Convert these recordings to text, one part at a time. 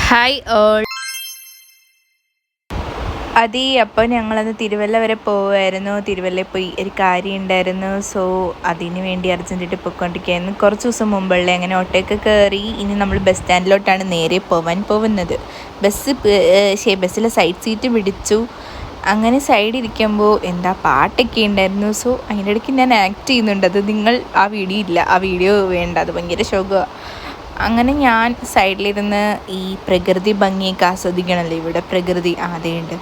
Hi all. അപ്പോൾ ഞങ്ങളന്ന് തിരുവല്ല വരെ പോവുമായിരുന്നു. തിരുവല്ലയിൽ പോയി ഒരു കാര്യം ഉണ്ടായിരുന്നു. സോ അതിന് വേണ്ടി അർജൻറ്റായിട്ട് പോയിക്കൊണ്ടിരിക്കുകയായിരുന്നു. കുറച്ച് ദിവസം മുമ്പുള്ള അങ്ങനെ ഓട്ടോയൊക്കെ കയറി ഇനി നമ്മൾ ബസ് സ്റ്റാൻഡിലോട്ടാണ് നേരെ പോവാൻ പോകുന്നത്. ബസ്സിലെ സൈഡ് സീറ്റ് പിടിച്ചു. അങ്ങനെ സൈഡിൽ ഇരിക്കുമ്പോൾ എന്താ പാട്ടൊക്കെ ഉണ്ടായിരുന്നു. സോ അതിൻ്റെ ഇടയ്ക്ക് ഞാൻ ആക്ട് ചെയ്യുന്നുണ്ട്. അത് നിങ്ങൾ ആ വീഡിയോ വേണ്ട, അത് ഭയങ്കര ശോകമാണ്. അങ്ങനെ ഞാൻ സൈഡിലിരുന്ന് ഈ പ്രകൃതി ഭംഗിയൊക്കെ ആസ്വദിക്കണമല്ലോ. ഇവിടെ പ്രകൃതി ആദ്യമുണ്ട്.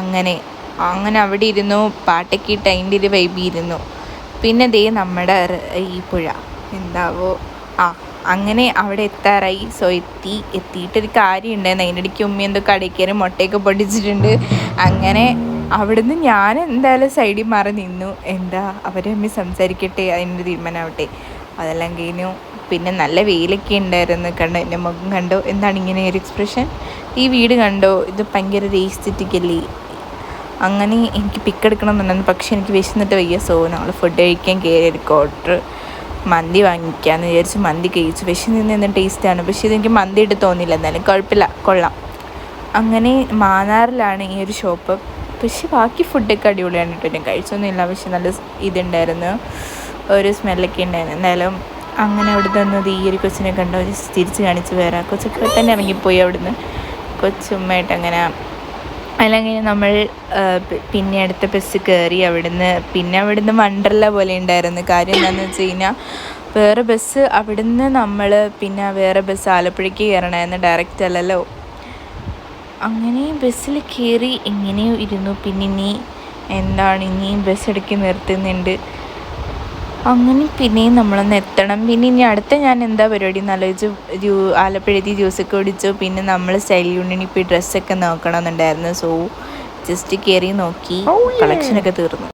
അങ്ങനെ അവിടെ ഇരുന്നു, പാട്ടൊക്കെ ഇട്ട് അതിൻ്റെ ഒരു വൈബിയിരുന്നു. പിന്നെ ദേ നമ്മുടെ ഈ പുഴ എന്താവോ അങ്ങനെ അവിടെ എത്താറായി. സോ എത്തിയിട്ടൊരു കാര്യം ഉണ്ടായിരുന്നു. അതിൻ്റെ ഇടയ്ക്ക് ഉമ്മ എന്തോ കടയിൽ കയറി മുട്ടയൊക്കെ പൊട്ടിച്ചിട്ടുണ്ട്. അങ്ങനെ അവിടുന്ന് ഞാൻ എന്തായാലും സൈഡിൽ മാറി നിന്നു. അവരമ്മ സംസാരിക്കട്ടെ, അതിൻ്റെ തീരുമാനമാവട്ടെ. അതെല്ലാം കഴിഞ്ഞു. പിന്നെ നല്ല വെയിലൊക്കെ ഉണ്ടായിരുന്നു. കണ്ടോ എൻ്റെ മുഖം കണ്ടോ? എന്താണ് ഇങ്ങനെ ഒരു എക്സ്പ്രഷൻ? ഈ വീട് കണ്ടോ? ഇത് ഭയങ്കര ഒരു എസ്തെറ്റിക്കലി. അങ്ങനെ എനിക്ക് പിക്കെടുക്കണം എന്നുണ്ടായിരുന്നു. പക്ഷേ എനിക്ക് വിശന്നിട്ട് വയ്യ. സോ ഞങ്ങൾ ഫുഡ് കഴിക്കാൻ കയറി ഒരു ക്വാർട്ടർ മന്തി വാങ്ങിക്കാമെന്ന് വിചാരിച്ച് മന്തി കഴിച്ചു. വിശന്ന് ടേസ്റ്റാണ്. പക്ഷേ ഇതെനിക്ക് മന്തി ഇട്ട് തോന്നിയില്ല. എന്നാലും കുഴപ്പമില്ല, കൊള്ളാം. അങ്ങനെ മാന്നാറിലാണ് ഈ ഒരു ഷോപ്പ്. പക്ഷേ ബാക്കി ഫുഡൊക്കെ അടിപൊളിയാണ് കേട്ടോ. ഞാൻ കഴിച്ചൊന്നുമില്ല, പക്ഷെ നല്ല ഇതുണ്ടായിരുന്നു, ഒരു സ്മെല്ലൊക്കെ ഉണ്ടായിരുന്നു. എന്തായാലും അങ്ങനെ അവിടെ തന്നത് ഈ ഒരു കൊച്ചിനെ കണ്ടോ, തിരിച്ച് കാണിച്ച് വേറെ കൊച്ചൊക്കെ തന്നെ ഇറങ്ങിപ്പോയി അവിടുന്ന്. കൊച്ചുമ്മയായിട്ട് അങ്ങനെ അല്ലെങ്കിൽ നമ്മൾ പിന്നെ അടുത്ത ബസ് കയറി അവിടുന്ന് വണ്ടർല പോലെ ഉണ്ടായിരുന്നു. കാര്യം എന്താണെന്ന് വെച്ച് കഴിഞ്ഞാൽ വേറെ ബസ് അവിടുന്ന് നമ്മൾ വേറെ ബസ് ആലപ്പുഴയ്ക്ക് കയറണമായിരുന്നു, ഡയറക്റ്റ് അല്ലല്ലോ. അങ്ങനെ ബസ്സിൽ കയറി എങ്ങനെയോ ഇരുന്നു. ഇനിയും ബസ് ഇടയ്ക്ക് നിർത്തുന്നുണ്ട്. അങ്ങനെ പിന്നെയും നമ്മളൊന്ന് എത്തണം. പിന്നെ ഇനി അടുത്ത ഞാൻ എന്താ പരിപാടി എന്നാലോചിച്ച് ആലപ്പുഴയിൽ ജ്യൂസൊക്കെ കുടിച്ചു. പിന്നെ നമ്മൾ സ്റ്റൈൽ യൂണിയനിൽ പോയി ഡ്രസ്സൊക്കെ നോക്കണമെന്നുണ്ടായിരുന്നു. സോ ജസ്റ്റ് കയറി നോക്കി, കളക്ഷനൊക്കെ തീർന്നു.